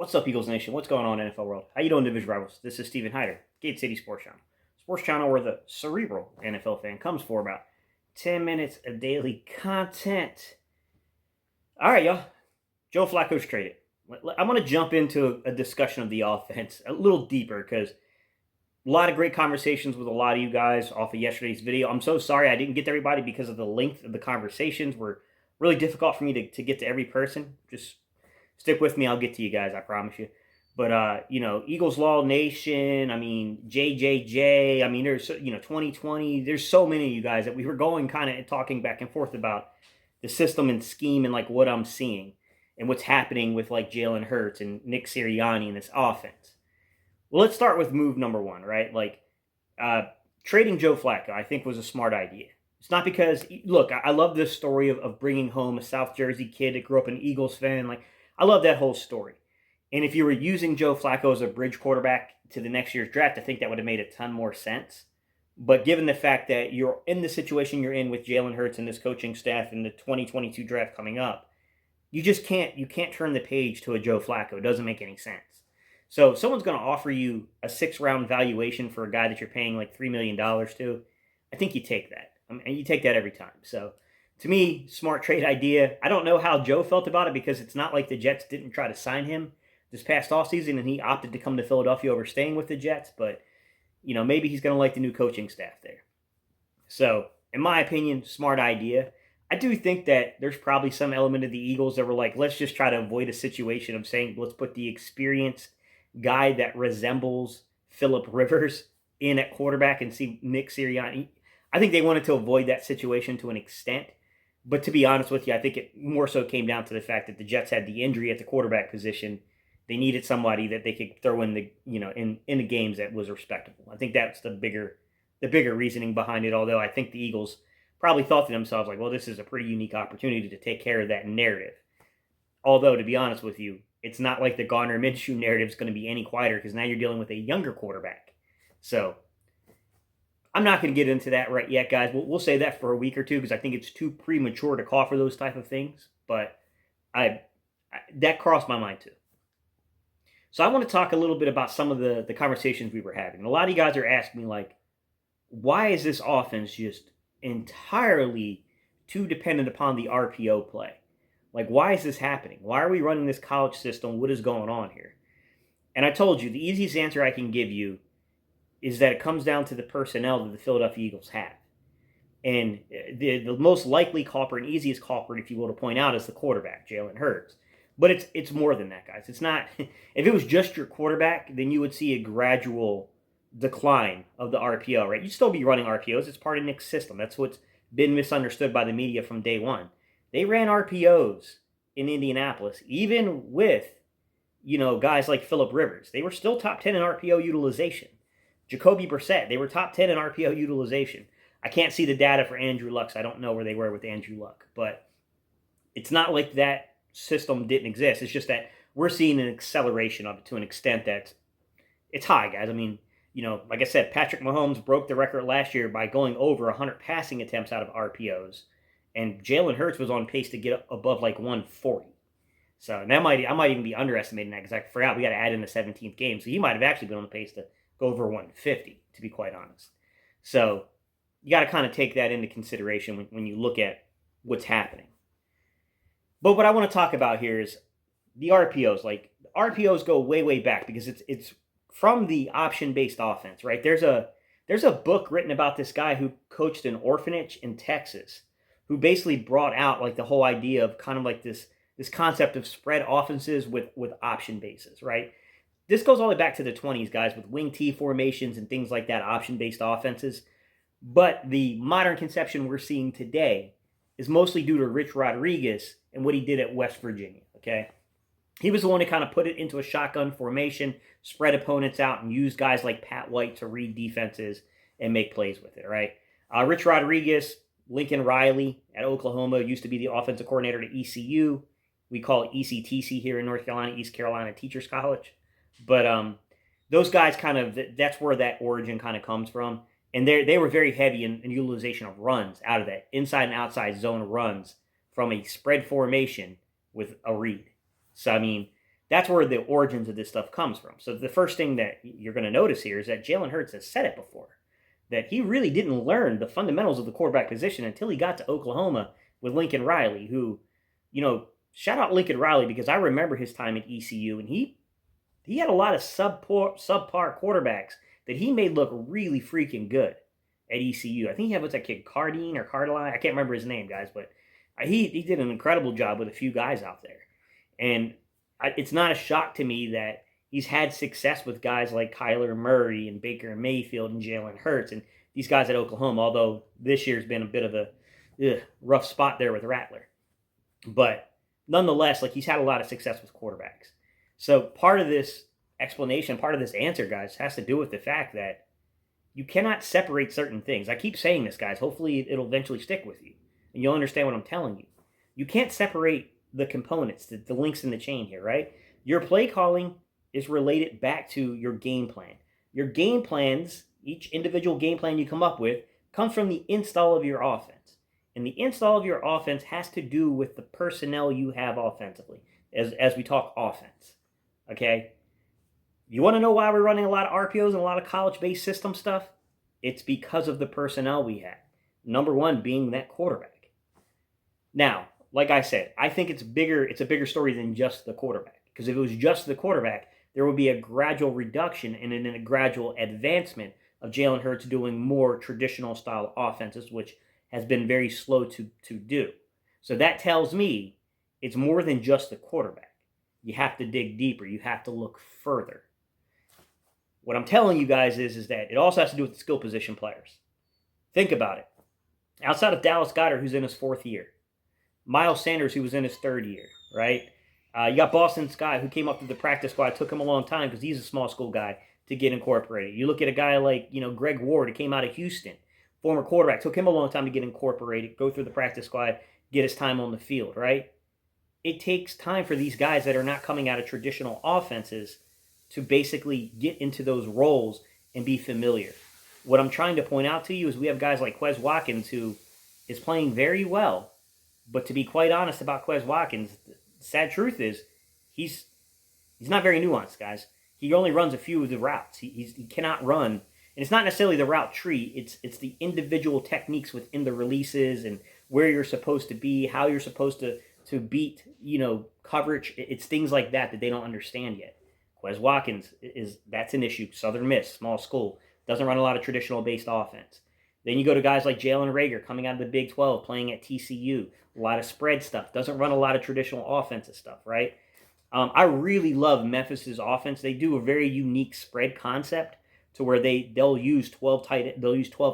What's up, Eagles Nation? What's going on, NFL world? How you doing, Division Rivals? This is Steven Hyder, Gate City Sports Channel where the cerebral NFL fan comes for about 10 minutes of daily content. All right, y'all. Joe Flacco's traded. I want to jump into a discussion of the offense a little deeper because a lot of great conversations with a lot of you guys off of yesterday's video. I'm so sorry I didn't get to everybody because of the length of the conversations were really difficult for me to get to every person. Just stick with me. I'll get to you guys. I promise you. But, Eagles Law Nation, JJJ, there's, 2020, there's so many of you guys that we were going kind of talking back and forth about the system and scheme and like what I'm seeing and what's happening with like Jalen Hurts and Nick Sirianni in this offense. Well, let's start with move number one, right? Trading Joe Flacco, I think was a smart idea. It's not because, look, I love this story of bringing home a South Jersey kid that grew up an Eagles fan. I love that whole story. And if you were using Joe Flacco as a bridge quarterback to the next year's draft, I think that would have made a ton more sense. But given the fact that you're in the situation you're in with Jalen Hurts and this coaching staff in the 2022 draft coming up, you can't turn the page to a Joe Flacco. It doesn't make any sense. So if someone's going to offer you a 6-round valuation for a guy that you're paying like $3 million to, I think you take that. And you take that every time. So to me, smart trade idea. I don't know how Joe felt about it because it's not like the Jets didn't try to sign him this past offseason and he opted to come to Philadelphia over staying with the Jets. But, maybe he's going to like the new coaching staff there. So, in my opinion, smart idea. I do think that there's probably some element of the Eagles that were like, let's just try to avoid a situation of saying, let's put the experienced guy that resembles Phillip Rivers in at quarterback and see Nick Sirianni. I think they wanted to avoid that situation to an extent. But to be honest with you, I think it more so came down to the fact that the Jets had the injury at the quarterback position. They needed somebody that they could throw in in the games that was respectable. I think that's the bigger reasoning behind it. Although I think the Eagles probably thought to themselves like, well, this is a pretty unique opportunity to take care of that narrative. Although to be honest with you, it's not like the Gardner Minshew narrative is going to be any quieter because now you're dealing with a younger quarterback. So I'm not going to get into that right yet, guys. We'll say that for a week or two because I think it's too premature to call for those type of things. But that crossed my mind too. So I want to talk a little bit about some of the conversations we were having. A lot of you guys are asking me, why is this offense just entirely too dependent upon the RPO play? Why is this happening? Why are we running this college system? What is going on here? And I told you, the easiest answer I can give you is that it comes down to the personnel that the Philadelphia Eagles have. And the most likely culprit and easiest culprit, if you will, to point out is the quarterback, Jalen Hurts. But it's more than that, guys. It's not. If it was just your quarterback, then you would see a gradual decline of the RPO, right? You'd still be running RPOs. It's part of Nick's system. That's what's been misunderstood by the media from day one. They ran RPOs in Indianapolis, even with, guys like Phillip Rivers. They were still top 10 in RPO utilization. Jacoby Brissett, they were top 10 in RPO utilization. I can't see the data for Andrew Luck, so I don't know where they were with Andrew Luck. But it's not like that system didn't exist. It's just that we're seeing an acceleration of it to an extent that it's high, guys. Like I said, Patrick Mahomes broke the record last year by going over 100 passing attempts out of RPOs. And Jalen Hurts was on pace to get above 140. So I might even be underestimating that because I forgot we got to add in the 17th game. So he might have actually been on the pace to go over 150, to be quite honest. So you got to kind of take that into consideration when you look at what's happening. But what I want to talk about here is the RPOs. RPOs go way, way back because it's from the option-based offense, right? There's a book written about this guy who coached an orphanage in Texas who basically brought out the whole idea of kind of this concept of spread offenses with option bases, right? This goes all the way back to the 20s, guys, with wing T formations and things like that, option-based offenses. But the modern conception we're seeing today is mostly due to Rich Rodriguez and what he did at West Virginia, okay? He was the one to kind of put it into a shotgun formation, spread opponents out, and use guys like Pat White to read defenses and make plays with it, right? Rich Rodriguez, Lincoln Riley at Oklahoma used to be the offensive coordinator at ECU. We call it ECTC here in North Carolina, East Carolina Teachers College. But those guys that's where that origin kind of comes from. And they were very heavy in utilization of runs out of that inside and outside zone runs from a spread formation with a read. So, That's where the origins of this stuff comes from. So the first thing that you're going to notice here is that Jalen Hurts has said it before, that he really didn't learn the fundamentals of the quarterback position until he got to Oklahoma with Lincoln Riley, who, shout out Lincoln Riley, because I remember his time at ECU, and he had a lot of subpar quarterbacks that he made look really freaking good at ECU. I think he had, what's that kid, Cardine or Cardeline? I can't remember his name, guys, but he did an incredible job with a few guys out there. And it's not a shock to me that he's had success with guys like Kyler Murray and Baker Mayfield and Jalen Hurts and these guys at Oklahoma, although this year's been a bit of a rough spot there with Rattler. But nonetheless, he's had a lot of success with quarterbacks. So part of this explanation, part of this answer, guys, has to do with the fact that you cannot separate certain things. I keep saying this, guys. Hopefully it'll eventually stick with you, and you'll understand what I'm telling you. You can't separate the components, the links in the chain here, right? Your play calling is related back to your game plan. Your game plans, each individual game plan you come up with, comes from the install of your offense. And the install of your offense has to do with the personnel you have offensively, as we talk offense. Okay? You want to know why we're running a lot of RPOs and a lot of college-based system stuff? It's because of the personnel we have. Number one being that quarterback. Now, like I said, I think it's a bigger story than just the quarterback. Because if it was just the quarterback, there would be a gradual reduction and then a gradual advancement of Jalen Hurts doing more traditional style offenses, which has been very slow to do. So that tells me it's more than just the quarterback. You have to dig deeper. You have to look further. What I'm telling you guys is that it also has to do with the skill position players. Think about it. Outside of Dallas Goedert, who's in his 4th year, Miles Sanders, who was in his 3rd year, right? You got Boston Scott, who came up to the practice squad. It took him a long time because he's a small school guy to get incorporated. You look at a guy like, Greg Ward, who came out of Houston, former quarterback. Took him a long time to get incorporated, go through the practice squad, get his time on the field, right? It takes time for these guys that are not coming out of traditional offenses to basically get into those roles and be familiar. What I'm trying to point out to you is we have guys like Quez Watkins, who is playing very well. But to be quite honest about Quez Watkins, the sad truth is he's not very nuanced, guys. He only runs a few of the routes. He cannot run. And it's not necessarily the route tree. It's the individual techniques within the releases and where you're supposed to be, how you're supposed to beat, coverage. It's things like that they don't understand yet. Quez Watkins, that's an issue. Southern Miss, small school. Doesn't run a lot of traditional based offense. Then you go to guys like Jalen Reagor coming out of the Big 12, playing at TCU. A lot of spread stuff. Doesn't run a lot of traditional offensive stuff, right? I really love Memphis's offense. They do a very unique spread concept to where they'll use 12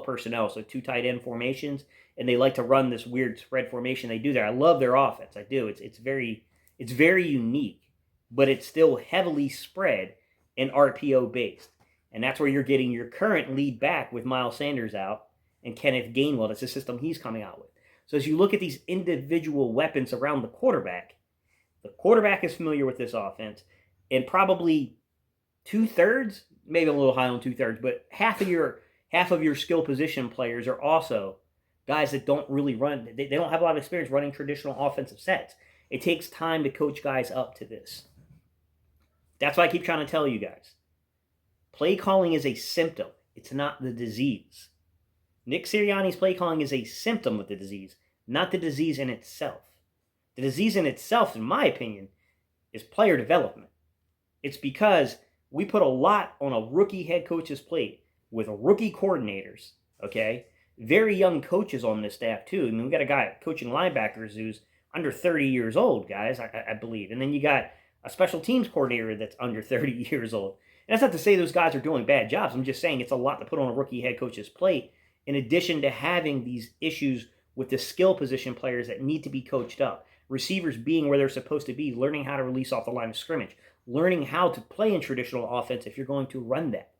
personnel, so 2 tight end formations, and they like to run this weird spread formation they do there. I love their offense. I do. It's very unique, but it's still heavily spread and RPO based. And that's where you're getting your current lead back with Miles Sanders out and Kenneth Gainwell. That's the system he's coming out with. So as you look at these individual weapons around the quarterback is familiar with this offense, and probably 2/3, maybe a little high on 2/3, but half of your skill position players are also guys that don't really run. They don't have a lot of experience running traditional offensive sets. It takes time to coach guys up to this. That's why I keep trying to tell you guys. Play calling is a symptom. It's not the disease. Nick Sirianni's play calling is a symptom of the disease, not the disease in itself. The disease in itself, in my opinion, is player development. It's because we put a lot on a rookie head coach's plate with rookie coordinators, okay? Very young coaches on this staff, too. I mean, we got a guy coaching linebackers who's under 30 years old, guys, I believe. And then you got a special teams coordinator that's under 30 years old. And that's not to say those guys are doing bad jobs. I'm just saying it's a lot to put on a rookie head coach's plate, in addition to having these issues with the skill position players that need to be coached up. Receivers being where they're supposed to be, learning how to release off the line of scrimmage, learning how to play in traditional offense if you're going to run that.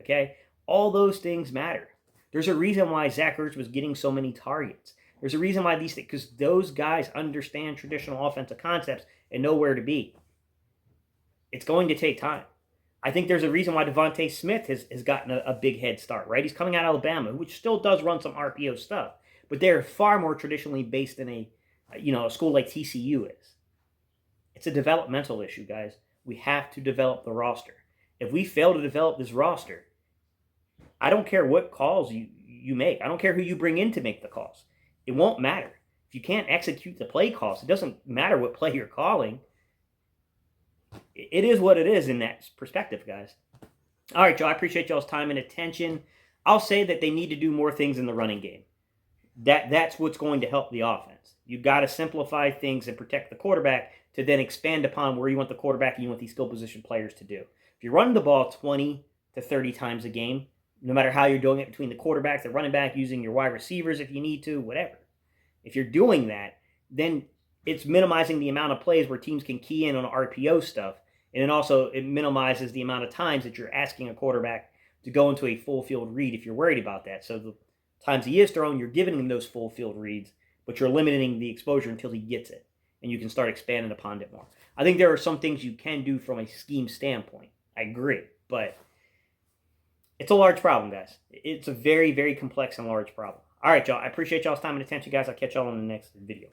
Okay? All those things matter. There's a reason why Zach Ertz was getting so many targets. There's a reason why these things, because those guys understand traditional offensive concepts and know where to be. It's going to take time. I think there's a reason why Devontae Smith has gotten a big head start, right? He's coming out of Alabama, which still does run some RPO stuff, but they're far more traditionally based than a school like TCU is. It's a developmental issue, guys. We have to develop the roster. If we fail to develop this roster, I don't care what calls you make. I don't care who you bring in to make the calls. It won't matter. If you can't execute the play calls, it doesn't matter what play you're calling. It is what it is in that perspective, guys. All right, Joe, I appreciate y'all's time and attention. I'll say that they need to do more things in the running game. That's what's going to help the offense. You've got to simplify things and protect the quarterback to then expand upon where you want the quarterback and you want these skill position players to do. If you're running the ball 20 to 30 times a game, no matter how you're doing it between the quarterback, the running back, using your wide receivers if you need to, whatever. If you're doing that, then it's minimizing the amount of plays where teams can key in on RPO stuff. And then also it minimizes the amount of times that you're asking a quarterback to go into a full field read if you're worried about that. So the times he is thrown, you're giving him those full field reads, but you're limiting the exposure until he gets it. And you can start expanding upon it more. I think there are some things you can do from a scheme standpoint. I agree. But it's a large problem, guys. It's a very, very complex and large problem. All right, y'all. I appreciate y'all's time and attention, guys. I'll catch y'all in the next video.